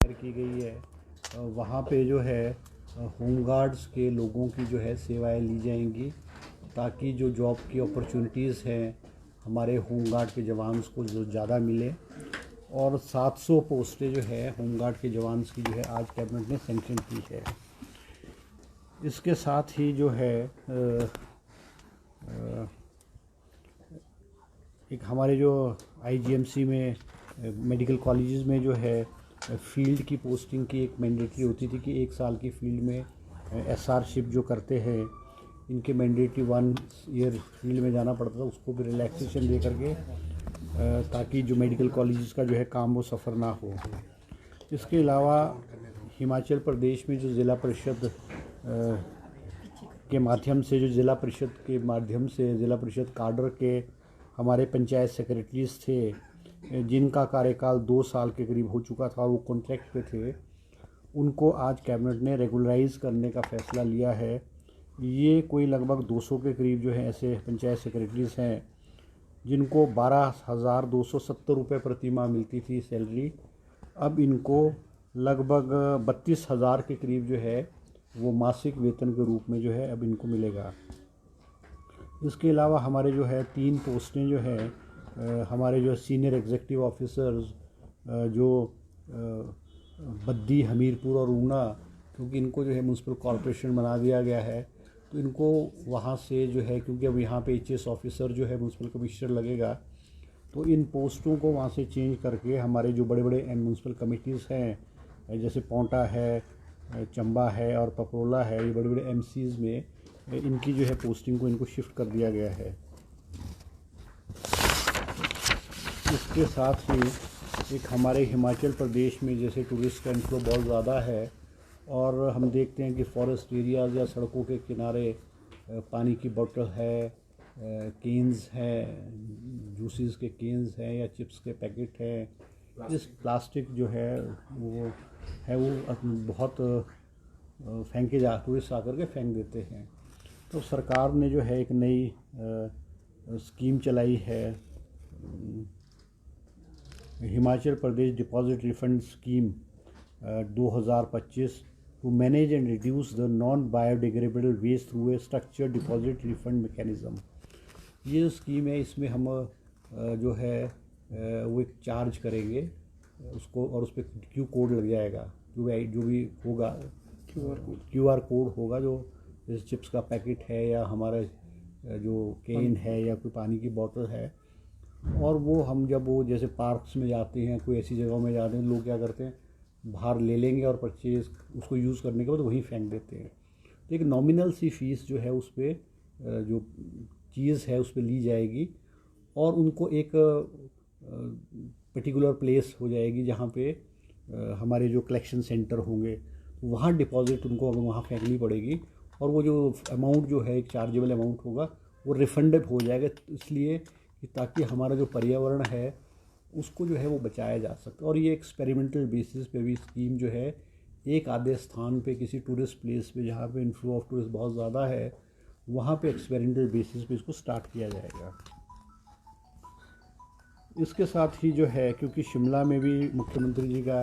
तैयार की गई है। वहाँ पे जो है होमगार्ड्स के लोगों की जो है सेवाएं ली जाएंगी, ताकि जो जॉब की अपॉर्चुनिटीज़ हैं हमारे होमगार्ड के जवान्स को जो ज़्यादा मिले। और 700 पोस्टें जो है होमगार्ड के जवान्स की जो है आज कैबिनेट ने सेंक्शन की है। इसके साथ ही जो है एक हमारे जो आईजीएमसी में मेडिकल कॉलेजेस में जो है फील्ड की पोस्टिंग की एक मैंडेटरी होती थी कि 1 साल की फील्ड में एसआरशिप जो करते हैं इनके मैंडेटरी 1 ईयर फील्ड में जाना पड़ता था, उसको भी रिलैक्सेशन दे करके ताकि जो मेडिकल कॉलेजेस का जो है काम वो सफ़र ना हो। इसके अलावा हिमाचल प्रदेश में जो ज़िला परिषद के माध्यम से ज़िला परिषद काडर के हमारे पंचायत सेक्रेटरीज थे जिनका कार्यकाल 2 साल के करीब हो चुका था, वो कॉन्ट्रैक्ट पे थे, उनको आज कैबिनेट ने रेगुलराइज करने का फ़ैसला लिया है। ये कोई लगभग 200 के करीब जो है ऐसे पंचायत सेक्रेटरीज हैं जिनको 12,270 रुपये प्रति माह मिलती थी सैलरी। अब इनको लगभग 32,000 के करीब जो है वो मासिक वेतन के रूप में जो है अब इनको मिलेगा। इसके अलावा हमारे जो है 3 पोस्टें जो है हमारे जो सीनियर एग्जीक्यूटिव ऑफिसर्स जो बद्दी, हमीरपुर और ऊना, क्योंकि इनको जो है म्यूनसिपल कॉरपोरेशन बना दिया गया है, तो इनको वहाँ से जो है, क्योंकि अब यहाँ पे एचएस ऑफिसर जो है म्यूनसिपल कमिश्नर लगेगा, तो इन पोस्टों को वहाँ से चेंज करके हमारे जो बड़े बड़े म्यूनसिपल कमिटीज़ हैं जैसे पौंटा है, चंबा है और पपरोला है, ये बड़े बड़े एमसीज़ में इनकी जो है पोस्टिंग को इनको शिफ्ट कर दिया गया है। इसके साथ ही एक हमारे हिमाचल प्रदेश में जैसे टूरिस्ट का इनफ्लो बहुत ज़्यादा है और हम देखते हैं कि फॉरेस्ट एरियाज़ या सड़कों के किनारे पानी की बोतल है, केन्स हैं, जूसेस के केन्स हैं या चिप्स के पैकेट हैं, इस प्लास्टिक जो है वो बहुत फेंके टूरिस्ट आकर के फेंक देते हैं। तो सरकार ने जो है एक नई स्कीम चलाई है, Himachal Pradesh deposit refund scheme 2025 to manage and reduce the non biodegradable waste through a structured deposit refund mechanism. ये जो स्कीम है इसमें हम जो है वो एक चार्ज करेंगे उसको और उस पर क्यू कोड लग जाएगा, जो भी होगा क्यूआर कोड होगा, जो जैसे चिप्स का पैकेट है या हमारा जो केन है या कोई पानी की बोतल है, और वो हम जब वो जैसे पार्क्स में जाते हैं, कोई ऐसी जगहों में जाते हैं, लोग क्या करते हैं बाहर ले लेंगे और परचेज उसको यूज़ करने के बाद वहीं फेंक देते हैं। तो एक नॉमिनल सी फीस जो है उस पर जो चीज़ है उस पर ली जाएगी और उनको एक पर्टिकुलर प्लेस हो जाएगी जहाँ पे हमारे जो कलेक्शन सेंटर होंगे वहाँ डिपॉजिट उनको वहाँ फेंकनी पड़ेगी और वो जो अमाउंट जो है एक चार्जेबल अमाउंट होगा वो रिफंडेड हो जाएगा, इसलिए कि ताकि हमारा जो पर्यावरण है उसको जो है वो बचाया जा सके। और ये एक्सपेरिमेंटल बेसिस पे भी स्कीम जो है एक आधे स्थान पे किसी टूरिस्ट प्लेस पे जहाँ पे इन्फ्लो ऑफ टूरिस्ट बहुत ज़्यादा है वहाँ पे एक्सपेरिमेंटल बेसिस पे इसको स्टार्ट किया जाएगा। इसके साथ ही जो है क्योंकि शिमला में भी मुख्यमंत्री जी का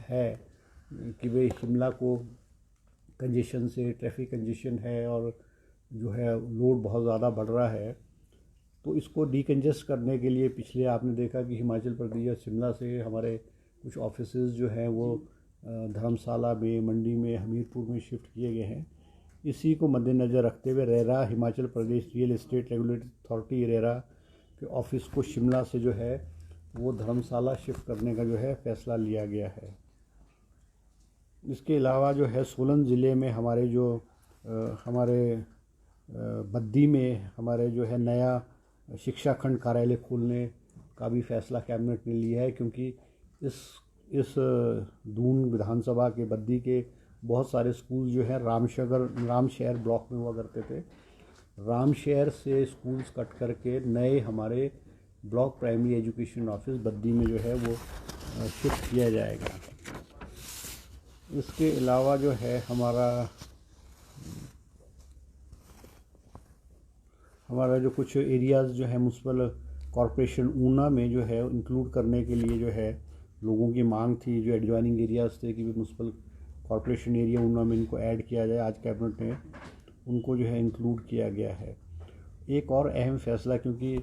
है कि भाई शिमला को कंजेशन से ट्रैफिक कंजेशन है और जो है लोड बहुत ज़्यादा बढ़ रहा है, तो इसको डीकंजेस्ट करने के लिए पिछले आपने देखा कि हिमाचल प्रदेश या शिमला से हमारे कुछ ऑफिसेज जो हैं वो धर्मशाला में, मंडी में, हमीरपुर में शिफ्ट किए गए हैं। इसी को मद्देनज़र रखते हुए RERA Himachal Pradesh real estate regulatory authority RERA के ऑफिस को शिमला से जो है वो धर्मशाला शिफ्ट करने का जो है फ़ैसला लिया गया है। इसके अलावा जो है सोलन ज़िले में हमारे जो हमारे बद्दी में हमारे जो है नया शिक्षा खंड कार्यालय खोलने का भी फ़ैसला कैबिनेट ने लिया है, क्योंकि इस दून विधानसभा के बद्दी के बहुत सारे स्कूल जो है रामशहर ब्लॉक में हुआ करते थे। रामशहर से स्कूल्स कट करके नए हमारे block primary education office Baddi में जो है वो शिफ्ट किया जाएगा। इसके अलावा जो है हमारा जो कुछ एरियाज़ जो है म्यूनसिपल कॉरपोरेशन ऊना में जो है इंक्लूड करने के लिए जो है लोगों की मांग थी, जो एडजॉइनिंग एरियाज थे कि म्यूनसिपल कॉरपोरेशन एरिया उनमें इनको ऐड किया जाए, आज कैबिनेट ने उनको जो है इंक्लूड किया गया है। एक और अहम फैसला, क्योंकि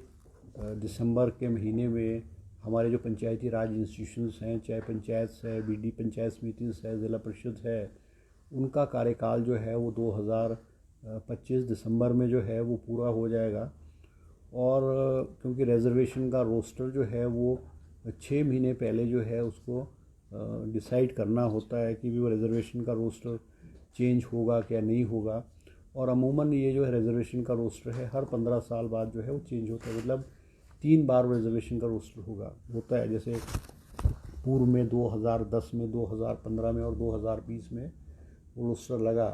दिसंबर के महीने में हमारे जो पंचायती राज इंस्टीट्यूशंस हैं, चाहे पंचायत है, बीडी पंचायत समितिस है, ज़िला परिषद है, उनका कार्यकाल जो है वो 2025 दिसंबर में जो है वो पूरा हो जाएगा। और क्योंकि रिजर्वेशन का रोस्टर जो है वो 6 महीने पहले जो है उसको डिसाइड करना होता है कि वो रिजर्वेशन का रोस्टर चेंज होगा क्या नहीं होगा। और अमूमन ये जो है रिजर्वेशन का रोस्टर है हर 15 साल बाद जो है वो चेंज होता है, मतलब 3 बार रिजर्वेशन का रोस्टर होता है। जैसे पूर्व में 2010 में, 2015 में और 2020 में वो रोस्टर लगा,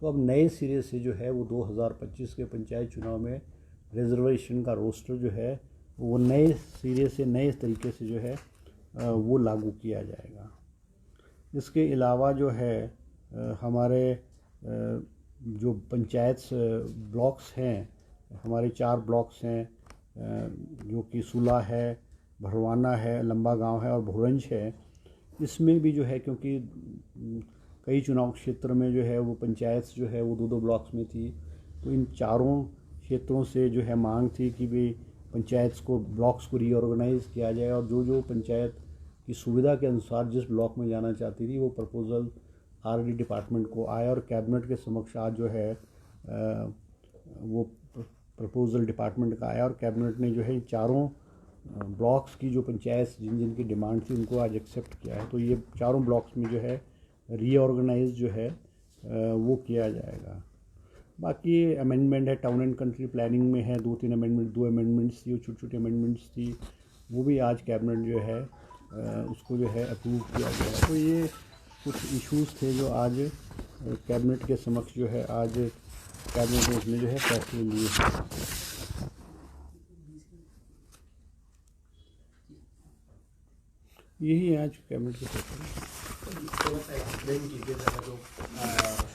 तो अब नए सिरे से जो है वो 2025 के पंचायत चुनाव में रिजर्वेशन का रोस्टर जो है वो नए सिरे से, नए तरीके से जो है वो लागू किया जाएगा। इसके अलावा जो है हमारे जो पंचायत ब्लॉक्स हैं, हमारे 4 ब्लॉक्स हैं, जो कि सुला है, भरवाना है, लंबा गांव है और भोरंज है। इसमें भी जो है, क्योंकि कई चुनाव क्षेत्र में जो है वो पंचायत जो है वो 2-2 ब्लॉक्स में थी, तो इन चारों क्षेत्रों से जो है मांग थी कि भाई पंचायत को, ब्लॉक्स को रीऑर्गेनाइज़ किया जाए और जो जो पंचायत की सुविधा के अनुसार जिस ब्लॉक में जाना चाहती थी वो प्रपोज़ल आरडी डिपार्टमेंट को आया और कैबिनेट के समक्ष आज जो है वो प्रपोज़ल डिपार्टमेंट का आया और कैबिनेट ने जो है चारों ब्लॉक्स की जो पंचायत जिनकी डिमांड थी उनको आज एक्सेप्ट किया है। तो ये चारों ब्लॉक्स में जो है रीऑर्गेनाइज जो है वो किया जाएगा। बाकी अमेंडमेंट है, टाउन एंड कंट्री प्लानिंग में है 2-3 अमेंडमेंट, 2 अमेंडमेंट्स थी, वो छोटी छोटी अमेंडमेंट्स थी, वो भी आज कैबिनेट जो है उसको जो है अप्रूव किया गया है। तो ये कुछ इश्यूज़ थे जो आज कैबिनेट के समक्ष जो है आज कैबिनेट ने उसमें जो है फैसले लिए हैं। यही है आज कैबिनेट के फैसले।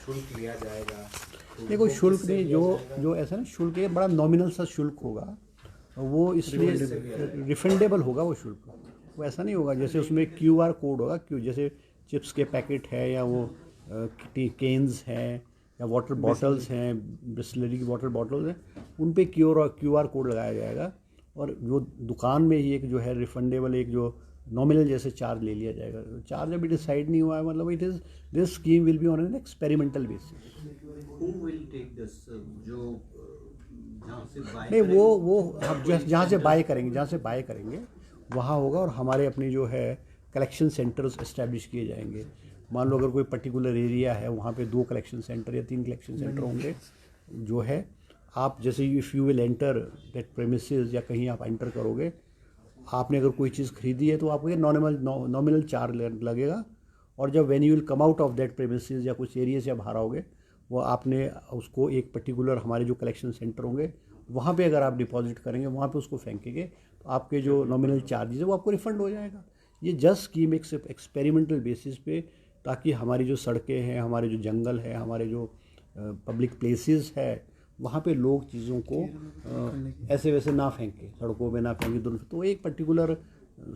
शुल्क लिया जाएगा, देखो शुल्क नहीं, जो ऐसा ना शुल्क है बड़ा नॉमिनल सा शुल्क होगा, वो इसलिए रिफंडेबल होगा वो शुल्क। वो ऐसा नहीं होगा जैसे उसमें QR कोड होगा, जैसे चिप्स के पैकेट है या वो केन्स हैं या वाटर बॉटल्स हैं, बिस्लरी की वाटर बॉटल्स हैं, उन पे QR कोड लगाया जाएगा और जो दुकान में ही एक जो है रिफंडेबल एक जो नॉमिनल जैसे चार्ज ले लिया जाएगा। चार्ज अभी डिसाइड नहीं हुआ है, मतलब it is this scheme will be on an experimental basis. जो नहीं, वो हम जहाँ से बाय करेंगे वहाँ होगा और हमारे अपनी जो है कलेक्शन सेंटर्स इस्टेब्लिश किए जाएंगे। मान लो अगर कोई पर्टिकुलर एरिया है वहाँ पे 2 कलेक्शन सेंटर या 3 कलेक्शन सेंटर होंगे, जो है आप जैसे if you will enter that premises या कहीं आप एंटर करोगे, आपने अगर कोई चीज़ खरीदी है तो आपको ये नॉमिनल चार्ज लगेगा और जब when you will come out of that premises या कुछ एरिया से आप बाहर आओगे, वो आपने उसको एक पर्टिकुलर हमारे जो कलेक्शन सेंटर होंगे वहाँ पे अगर आप डिपॉजिट करेंगे, वहाँ पे उसको फेंकेंगे तो आपके जो नॉमिनल चार्जेस है वो आपको रिफ़ंड हो जाएगा। ये जस्ट स्कीम एक एक्सपेरिमेंटल बेसिस पे, ताकि हमारी जो सड़कें हैं, हमारे जो जंगल है, हमारे जो पब्लिक प्लेसेस है, वहाँ पे लोग चीज़ों को ऐसे वैसे ना फेंके, सड़कों में ना फेंके, तो एक पर्टिकुलर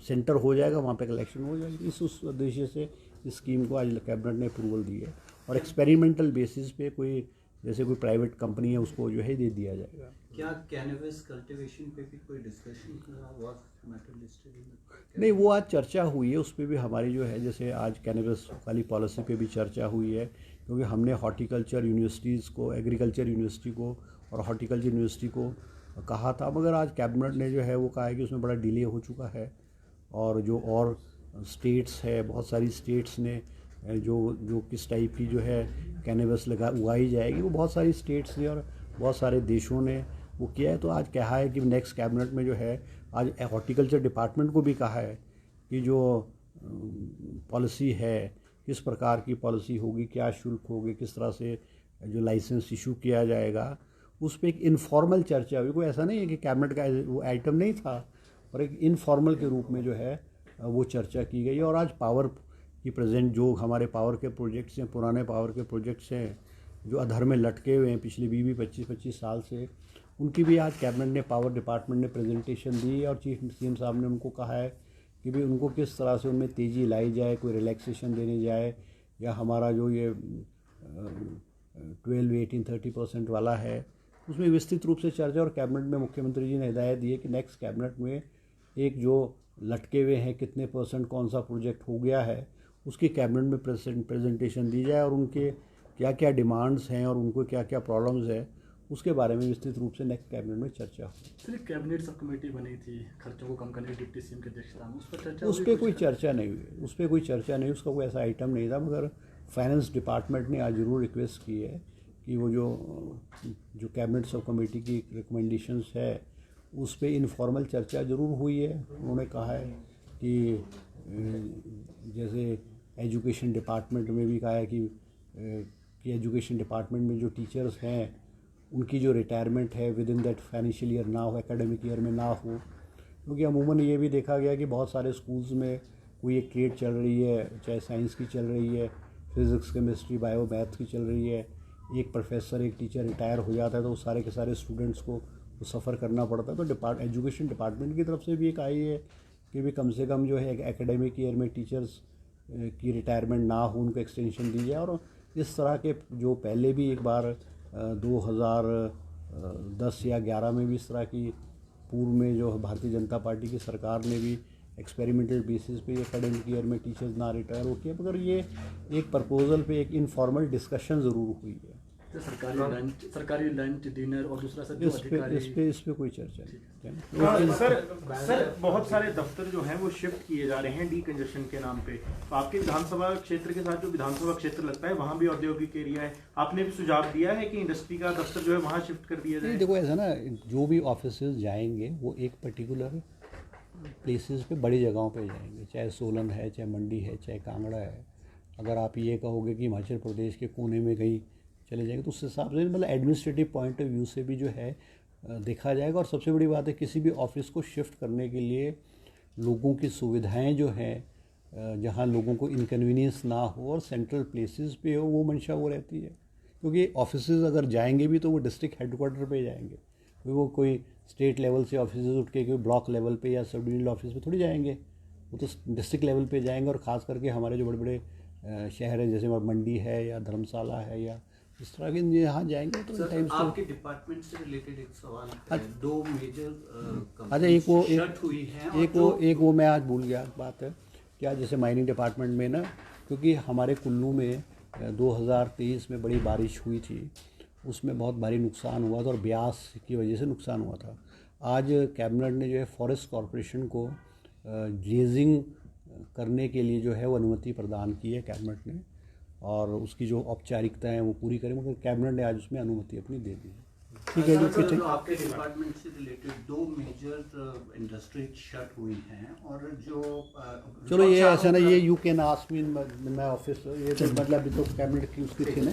सेंटर हो जाएगा, वहाँ पे कलेक्शन हो जाएगी। उस उद्देश्य से इस स्कीम को आज कैबिनेट ने अप्रूवल दी है और एक्सपेरिमेंटल बेसिस पे कोई जैसे कोई प्राइवेट कंपनी है उसको जो है दे दिया जाएगा। क्या कैनबिस कल्टीवेशन पे भी कोई डिस्कशन हुआ? मैटर लिस्टेड नहीं, वो आज चर्चा हुई है, उस पर भी हमारी जो है जैसे आज कैनबिस वाली पॉलिसी पे भी चर्चा हुई है, क्योंकि हमने हॉर्टिकल्चर यूनिवर्सिटीज़ को, एग्रीकल्चर यूनिवर्सिटी को और हॉर्टिकल्चर यूनिवर्सिटी को कहा था, मगर आज कैबिनेट ने जो है वो कहा है कि उसमें बड़ा डिले हो चुका है और जो और स्टेट्स है, बहुत सारी स्टेट्स ने जो किस टाइप की जो है कैनबिस उगाई जाएगी, वो बहुत सारी स्टेट्स ने और बहुत सारे देशों ने वो किया है। तो आज कहा है कि नेक्स्ट कैबिनेट में जो है आज हॉर्टिकल्चर डिपार्टमेंट को भी कहा है कि जो पॉलिसी है, किस प्रकार की पॉलिसी होगी, क्या शुल्क होगी, किस तरह से जो लाइसेंस इशू किया जाएगा, उस पर एक इनफॉर्मल चर्चा हुई। कोई ऐसा नहीं है कि कैबिनेट का वो आइटम नहीं था, और एक इनफॉर्मल के रूप में जो है वो चर्चा की गई। और आज पावर की प्रेजेंट जो हमारे पावर के प्रोजेक्ट्स हैं, पुराने पावर के प्रोजेक्ट्स हैं जो अधर में लटके हुए हैं पिछले 20-25 साल से, उनकी भी आज कैबिनेट ने, पावर डिपार्टमेंट ने प्रेजेंटेशन दी और चीफ सीएम साहब ने उनको कहा है कि भाई उनको किस तरह से उनमें तेज़ी लाई जाए, कोई रिलैक्सेशन देने जाए, या हमारा जो ये 12, 18, 30% वाला है उसमें विस्तृत रूप से चर्चा। और कैबिनेट में मुख्यमंत्री जी ने हिदायत दी है कि नेक्स्ट कैबिनेट में एक जो लटके हुए हैं कितने % कौन सा प्रोजेक्ट हो गया है उसकी कैबिनेट में प्रेजेंटेशन दी जाए, और उनके क्या क्या डिमांड्स हैं और उनको क्या क्या प्रॉब्लम्स है उसके बारे में विस्तृत रूप से नेक्स्ट कैबिनेट में चर्चा हो। सर कैबिनेट सब कमेटी बनी थी खर्चों को कम करने की डिप्टी सीएम की अध्यक्षता में, उस पर चर्चा उस पर कोई चर्चा नहीं हुई, उस पर कोई चर्चा नहीं, उसका कोई ऐसा आइटम नहीं था। मगर फाइनेंस डिपार्टमेंट ने आज ज़रूर रिक्वेस्ट की है कि वो जो कैबिनेट सब कमेटी की रिकमेंडेशंस है उस पर इनफॉर्मल चर्चा ज़रूर हुई है। उन्होंने कहा है कि जैसे एजुकेशन डिपार्टमेंट में भी कहा है कि एजुकेशन डिपार्टमेंट में जो टीचर्स हैं उनकी जो रिटायरमेंट है with in that financial year ना हो, एकेडमिक ईयर में ना हो, क्योंकि अमूमन ये भी देखा गया कि बहुत सारे स्कूल्स में कोई एक ट्रेड चल रही है, चाहे साइंस की चल रही है, फिज़िक्स, केमिस्ट्री, बायो, मैथ की चल रही है, एक प्रोफेसर एक टीचर रिटायर हो जाता है तो सारे के सारे स्टूडेंट्स को सफ़र करना पड़ता है। तो एजुकेशन डिपार्टमेंट की तरफ से भी एक आई है कि भी कम से कम जो है एकेडमिक ईयर में टीचर्स की रिटायरमेंट ना हो, उनको एक्सटेंशन दी जाए। और इस तरह के जो पहले भी एक बार 2010 या 11 में भी इस तरह की पूर्व में जो भारतीय जनता पार्टी की सरकार ने भी एक्सपेरिमेंटल बेसिस पे एकेडमिक ईयर में टीचर्स ना रिटायर हो किया, मगर ये एक प्रपोजल पे एक इनफॉर्मल डिस्कशन ज़रूर हुई है। तो सरकारी लंच डिनर और दूसरा सब जो अधिकारी इस पे कोई चर्चा नहीं। सर बहुत सारे दफ्तर जो हैं वो शिफ्ट किए जा रहे हैं डीकंजेशन के नाम पे। तो आपके विधानसभा क्षेत्र के साथ जो विधानसभा क्षेत्र लगता है वहाँ भी औद्योगिक एरिया है, आपने भी सुझाव दिया है कि इंडस्ट्री का दफ्तर जो है वहाँ शिफ्ट कर दिया जाए। देखो ऐसा ना, जो भी ऑफिस जाएंगे वो एक पर्टिकुलर प्लेसेस पे बड़ी जगहों पे जाएंगे, चाहे सोलन है, चाहे मंडी है, चाहे कांगड़ा है। अगर आप ये कहोगे कि हिमाचल प्रदेश के कोने में कहीं चले जाएंगे तो उस हिसाब से मतलब एडमिनिस्ट्रेटिव पॉइंट ऑफ व्यू से भी जो है देखा जाएगा। और सबसे बड़ी बात है किसी भी ऑफिस को शिफ्ट करने के लिए लोगों की सुविधाएं जो हैं जहां लोगों को इनकन्वीनियंस ना हो और सेंट्रल प्लेसेस पे हो, वो मंशा वो रहती है। क्योंकि ऑफिसेज अगर जाएंगे भी तो वो डिस्ट्रिक्ट हेडक्वार्टर पे जाएंगे, वो कोई स्टेट लेवल से ऑफिसेज उठ के कोई ब्लॉक लेवल पे या सब डिविजनल ऑफिस पे थोड़ी जाएंगे, वो तो डिस्ट्रिक्ट लेवल पे जाएंगे। और ख़ास करके हमारे जो बड़े बड़े शहर हैं जैसे मंडी है या धर्मशाला है या इस तरह के यहाँ जाएंगे तो सर, आपके डिपार्टमेंट से रिलेटेड एक सवाल है। दो मेजर अच्छा एक वो मैं आज भूल गया बात है क्या, जैसे माइनिंग डिपार्टमेंट में ना, क्योंकि हमारे कुल्लू में 2023 में बड़ी बारिश हुई थी, उसमें बहुत भारी नुकसान हुआ था और ब्यास की वजह से नुकसान हुआ था। आज कैबिनेट ने जो है फॉरेस्ट कॉरपोरेशन को ग्लेजिंग करने के लिए जो है वो अनुमति प्रदान की है कैबिनेट ने, और उसकी जो औपचारिकता है वो पूरी करें, मगर कैबिनेट ने आज उसमें अनुमति अपनी दे दी है। ठीक है। सर, आपके डिपार्टमेंट से रिलेटेड दो मेजर इंडस्ट्रीज शट हुई हैं और जो चलो ये ऐसा ना, ये you can ask me in my office, ये तो मतलब तो कैबिनेट की उसकी थी ना।